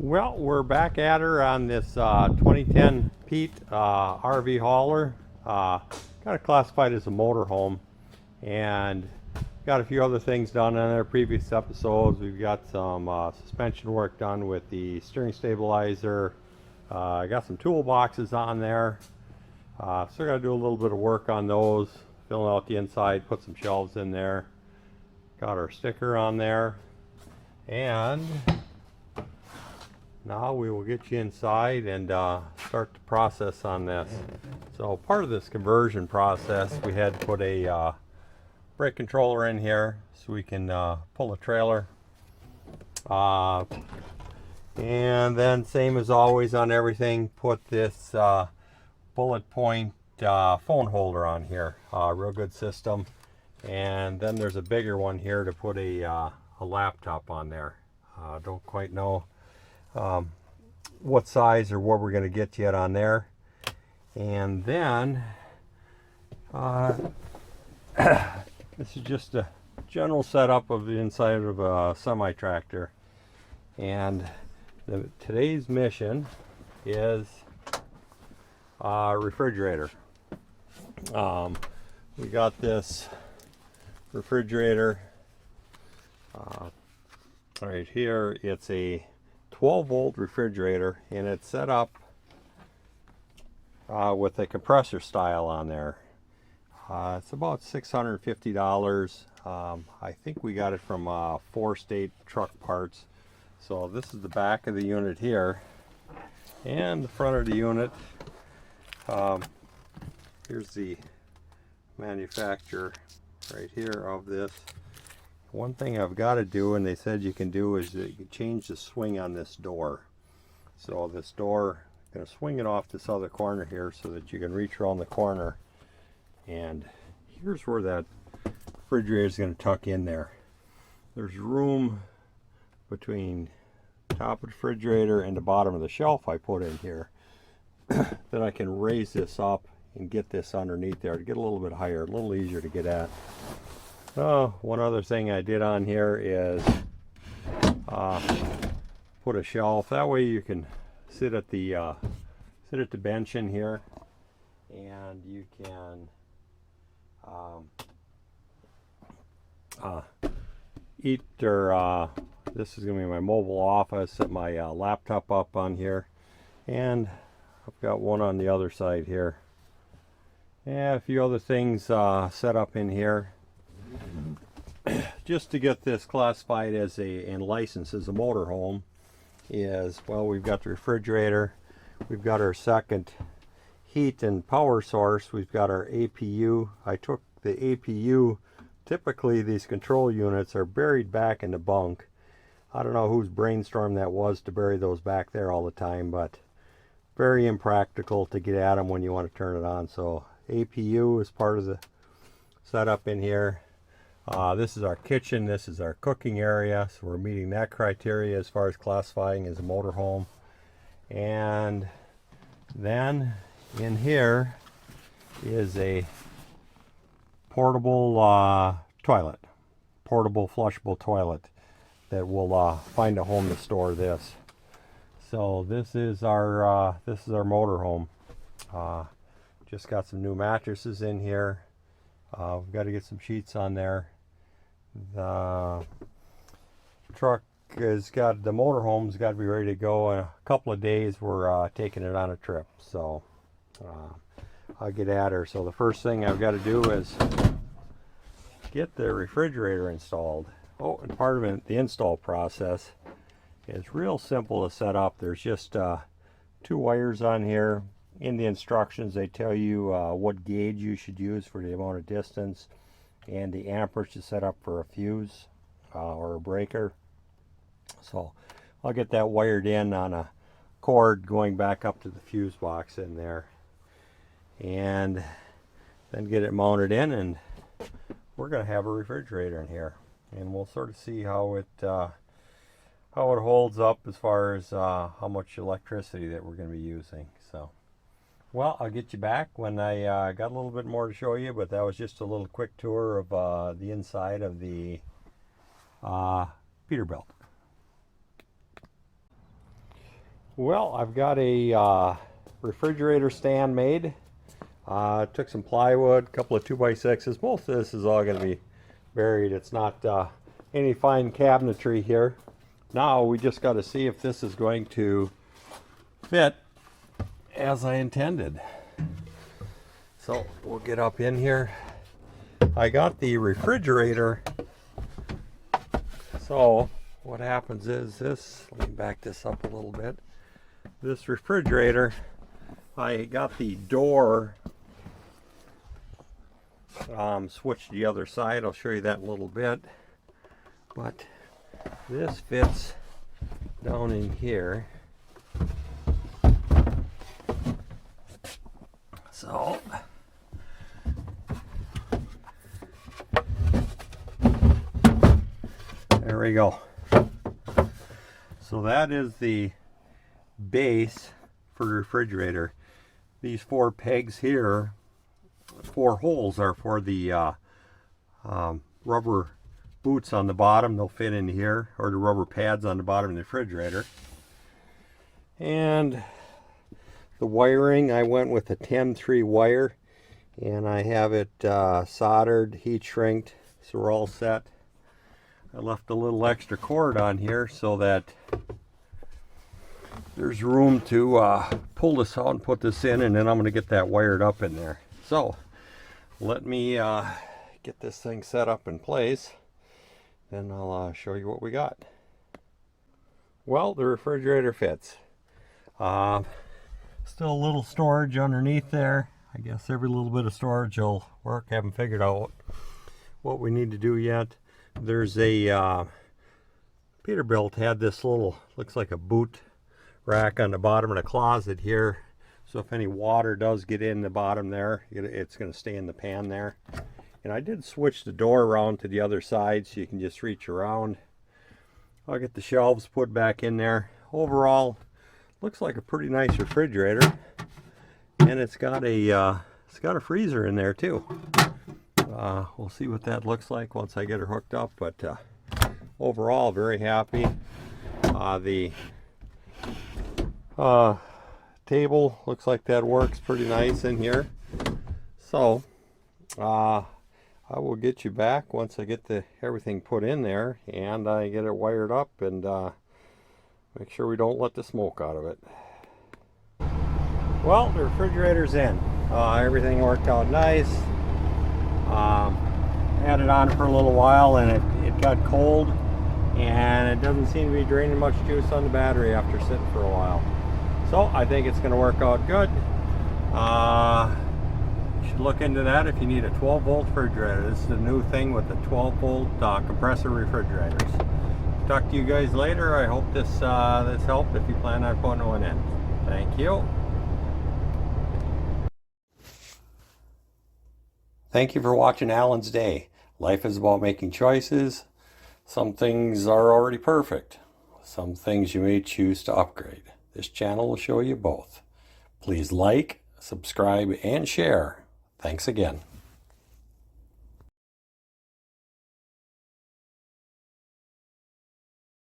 Well, we're back at her on this 2010 Pete RV hauler. Kind of classified as a motorhome, and got a few other things done on our previous episodes. We've got some suspension work done with the steering stabilizer. I got some toolboxes on there. So I got to do a little bit of work on those, filling out the inside, put some shelves in there. Got our sticker on there, and now we will get you inside and start the process on this. So part of this conversion process, we had to put a brake controller in here so we can pull a trailer. And then same as always on everything, put this bullet point phone holder on here. Real good system. And then there's a bigger one here to put a laptop on there. Don't quite know what size or what we're going to get yet on there. And then this is just a general setup of the inside of a semi-tractor. And today's mission is a refrigerator. We got this refrigerator right here. It's a 12-volt refrigerator, and it's set up with a compressor style on there. It's about $650. I think we got it from 4-state truck parts. So this is the back of the unit here, and the front of the unit. Here's the manufacturer right here of this. One thing I've got to do, and they said you can do, is that you can change the swing on this door. So this door, I'm going to swing it off this other corner here so that you can reach around the corner. And here's where that refrigerator is going to tuck in there. There's room between the top of the refrigerator and the bottom of the shelf I put in here. Then I can raise this up and get this underneath there to get a little bit higher, a little easier to get at. Oh, one other thing I did on here is put a shelf. That way you can sit at the bench in here, and you can eat. Or this is going to be my mobile office. Set my laptop up on here, and I've got one on the other side here. Yeah, a few other things set up in here. Just to get this classified as and licensed as a motorhome is, well, we've got the refrigerator, we've got our second heat and power source, we've got our APU. I took the APU. Typically these control units are buried back in the bunk. I don't know whose brainstorm that was to bury those back there all the time, but very impractical to get at them when you want to turn it on. So APU is part of the setup in here. This is our kitchen, this is our cooking area, so we're meeting that criteria as far as classifying as a motorhome. And then in here is a portable toilet, portable flushable toilet that will find a home to store this. So this is our motorhome. Just got some new mattresses in here. We've got to get some sheets on there. The truck has got, the motorhome's got to be ready to go in a couple of days. We're taking it on a trip, so I'll get at her. So the first thing I've got to do is get the refrigerator installed. Oh, and part of it, the install process is real simple to set up. There's just 2 wires on here. In the instructions they tell you what gauge you should use for the amount of distance and the amperage to set up for a fuse or a breaker. So I'll get that wired in on a cord going back up to the fuse box in there, and then get it mounted in, and we're going to have a refrigerator in here, and we'll sort of see how it holds up as far as how much electricity that we're going to be using. So, well, I'll get you back when I got a little bit more to show you, but that was just a little quick tour of the inside of the Peterbilt. Well, I've got a refrigerator stand made. Took some plywood, a couple of 2x6s. Most of this is all going to be buried. It's not any fine cabinetry here. Now we just got to see if this is going to fit as I intended. So we'll get up in here. I got the refrigerator. So what happens is this, let me back this up a little bit. This refrigerator, I got the door switched to the other side. I'll show you that in a little bit. But this fits down in here. So there we go. So that is the base for the refrigerator. These 4 pegs here, 4 holes, are for the rubber boots on the bottom. They'll fit in here, or the rubber pads on the bottom of the refrigerator. And the wiring, I went with a 10-3 wire, and I have it soldered, heat shrinked, so we're all set. I left a little extra cord on here so that there's room to pull this out and put this in, and then I'm going to get that wired up in there. So let me get this thing set up in place, then I'll show you what we got. Well, the refrigerator fits. Still a little storage underneath there. I guess every little bit of storage will work. Haven't figured out what we need to do yet. There's a Peterbilt had this little, looks like a boot rack on the bottom of the closet here. So if any water does get in the bottom there, it's going to stay in the pan there. And I did switch the door around to the other side so you can just reach around. I'll get the shelves put back in there. Overall, looks like a pretty nice refrigerator. And it's got a freezer in there too. We'll see what that looks like once I get her hooked up, but overall very happy. The table looks like that works pretty nice in here. So I will get you back once I get everything put in there and I get it wired up, and make sure we don't let the smoke out of it. Well, the refrigerator's in. Everything worked out nice. Had it on for a little while and it got cold, and it doesn't seem to be draining much juice on the battery after sitting for a while. So I think it's going to work out good. You should look into that if you need a 12-volt refrigerator. This is the new thing with the 12-volt compressor refrigerators. Talk to you guys later. I hope this helped if you plan on putting one in. Thank you. Thank you for watching Alan's Day. Life is about making choices. Some things are already perfect. Some things you may choose to upgrade. This channel will show you both. Please like, subscribe, and share. Thanks again.